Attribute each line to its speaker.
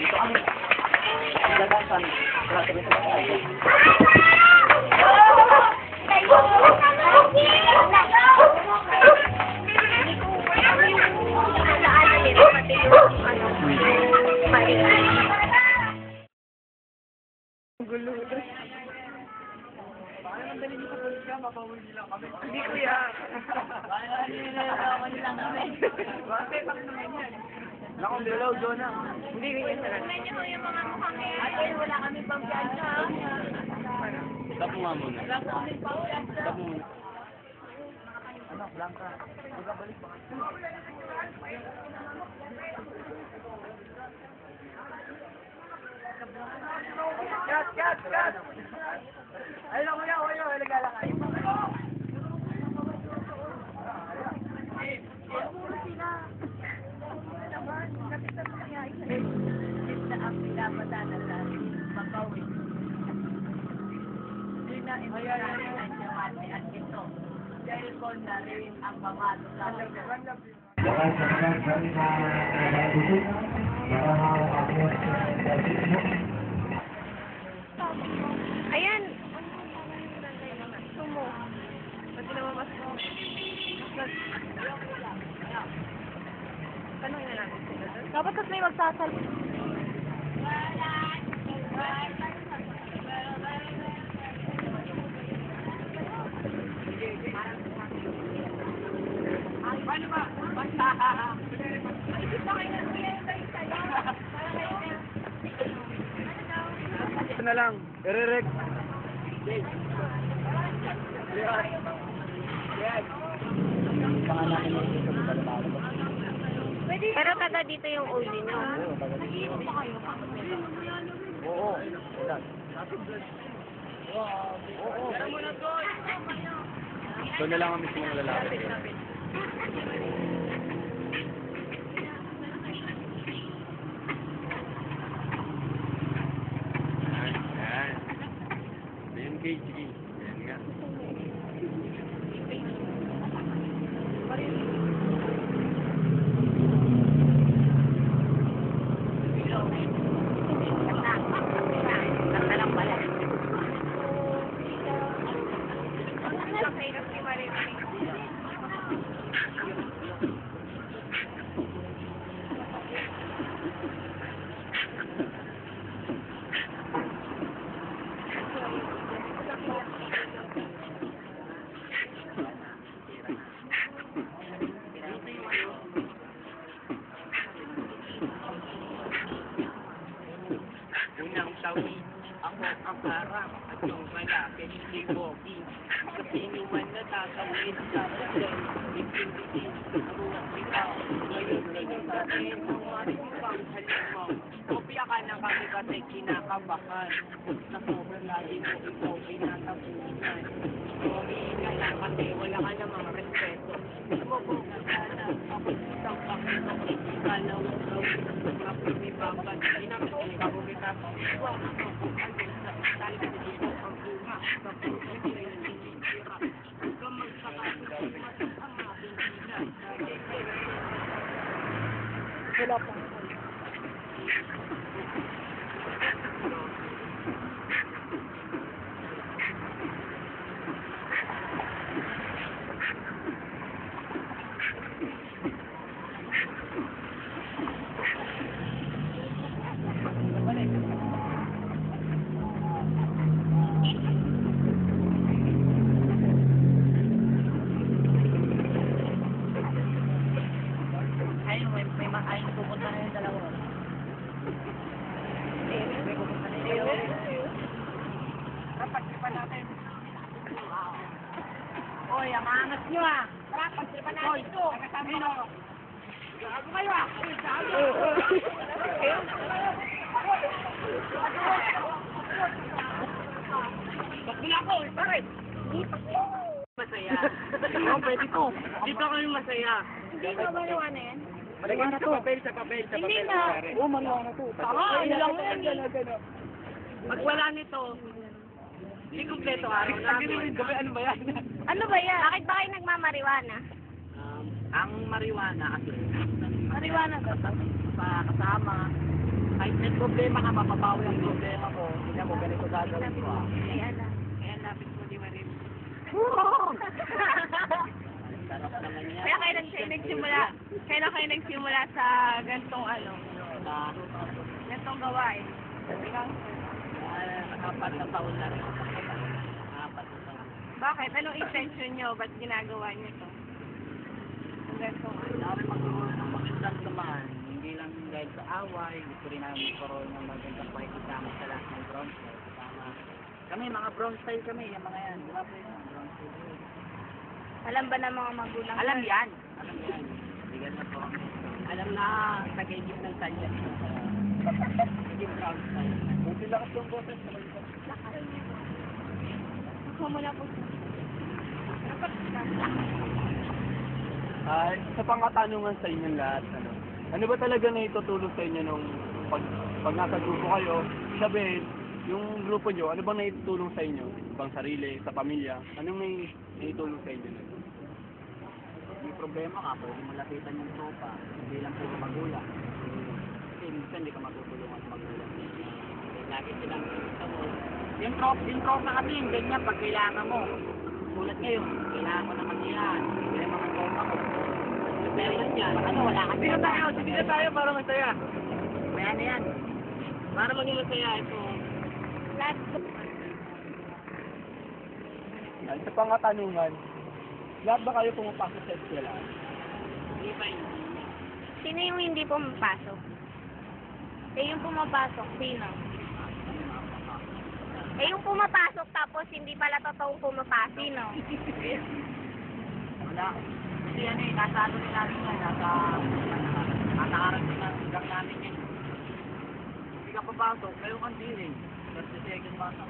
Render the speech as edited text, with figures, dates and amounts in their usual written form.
Speaker 1: Dito kami. Dadasan. Wala kami sa bahay.
Speaker 2: Gulo. Hindi kuya.
Speaker 1: Nakong dalaw, Jonah.
Speaker 2: Hindi kuya sir.
Speaker 3: Wala kami pang piyansa.
Speaker 1: Stop mo nga muna. Stop mo muna. Ano, Blanca? Magkabalik ba? Cut! Ayun lang kuya, ilagala ka.
Speaker 3: Ito ang pinapadanan natin, mapawin. Hindi na imigrantes ang Diamante at ito. Cellphone na rin ang pamato sa
Speaker 2: Ayan. Sumo. Pati naman mas tanong na lang. Dapat kasi may magsasal.
Speaker 3: Paano ba? Basta.
Speaker 1: Ito na lang. Irerek.
Speaker 2: Pero taga dito yung uli nyo.
Speaker 1: Oo. Ito na lang ang mismo ng lalaki. Yan. Ayan, Kate. Sige. Ayan nga.
Speaker 3: Unang tawi, ako ang harap at yung malaki, hindi walking. Sa pinuman na tatawid sa pusin, ipindihin, ruwag ikaw. Ngayon na yung dahin, ang matupang halimaw. Kopya ka na kami kasi kinakabahan. Sa sobrang lagi mo ikaw pinatapunan. Sorry ka lang kasi wala ka namang respeto. Sumubok na sana, ako isang pakito, ikalaw ang gawin. Kapag may babat, pinapit ka mo kita. Huwag ako kung ano sa talaga dito ang bunga. Kapag hindi na naninitira, gamag sa kasusumat ang aking bilan.
Speaker 2: Wala pa.
Speaker 3: Ayun, pupunta na yung dalawa. May pupunta na yung pagtripan natin. Oy, ang angas nyo ah. Tara, pagtripan natin ito. Kasama nyo. Gago kayo ah. Bakbila ko, bakit? Masaya. Oo, pwede ko. Dito kami masaya.
Speaker 2: Hindi ko mariwa na yan?
Speaker 1: Malagyan sa papel.
Speaker 2: Hindi na.
Speaker 1: Oo, mariwa na to.
Speaker 2: Tama, yun lang yan.
Speaker 3: Pag wala nito, hindi kumpleto araw namin.
Speaker 1: Ano ba yan?
Speaker 2: Ano ba yan? Bakit ba kayo nagmamariwana?
Speaker 3: Ang marijuana kasi
Speaker 2: Mariwana ba?
Speaker 3: sa kasama, kahit
Speaker 1: problema ka, mapapawi ang problema ko. Hindi mo ganito gagawin ko ah.
Speaker 3: Kaya lapit mo di marim. Sarap naman yan.
Speaker 2: Kaya kailan kayo nagsimula sa gantong
Speaker 3: Na,
Speaker 2: gantong gawain? Ikaw,
Speaker 3: apat na taon na rin. Apat na taon.
Speaker 2: bakit? Anong intention nyo? Ba't ginagawa nyo to? Ang gantong
Speaker 3: Namin magkaroon ng magandang samahan. Hindi lang dahil sa away. Gusto rin namin magkaroon ng magandang pakikisama sa lahat ng bronze style. Kasama. Kami, mga bronze style kami. Yung mga yan. Di ba po yun? Bronze style.
Speaker 2: Alam ba ng mga magulang?
Speaker 3: Alam yan. Alam yan. Bigan na po. Alam na tagaygip ng talyan. Naging bronze style.
Speaker 1: Buti lakas yung boses.
Speaker 2: Ako muna po. Dapat ka.
Speaker 1: Sa pangatanungan sa inyong lahat, ano ba talaga na itutulong sa inyo nung pag nasa grupo kayo, sabihin, yung grupo nyo, ano bang naitutulong sa inyo? Bang sarili, sa pamilya, anong naitulong sa inyo?
Speaker 3: May problema ka, pwede mo lapitan yung tropa. Hindi lang puro magulang. Kasi minsan hindi ka matutulungan sa magulang. Lagi silang sa mo. Yung tropa kasi yung ganyan pag kailangan mo. Sulat ngayon, kailangan ko naman yan. Hindi yung mga tropa ko. Pero yun yan, ano wala ka.
Speaker 1: Sige na tayo para masaya.
Speaker 3: Kaya na yan. Para maging masaya ito.
Speaker 2: Last
Speaker 1: Sa pangatanungan, lahat ba kayo pumapasok sa eskwela?
Speaker 3: Hindi pa yun.
Speaker 2: Sino yung hindi pumapasok? Yung pumapasok, sino? Yung pumapasok tapos hindi pala totoong pumapasok, sino?
Speaker 3: Wala. Kasi ano eh, nasa ano din namin yan, nasa araw lang namin yan. Hindi ka papasok, kayo kang diring. Kasi second pasok.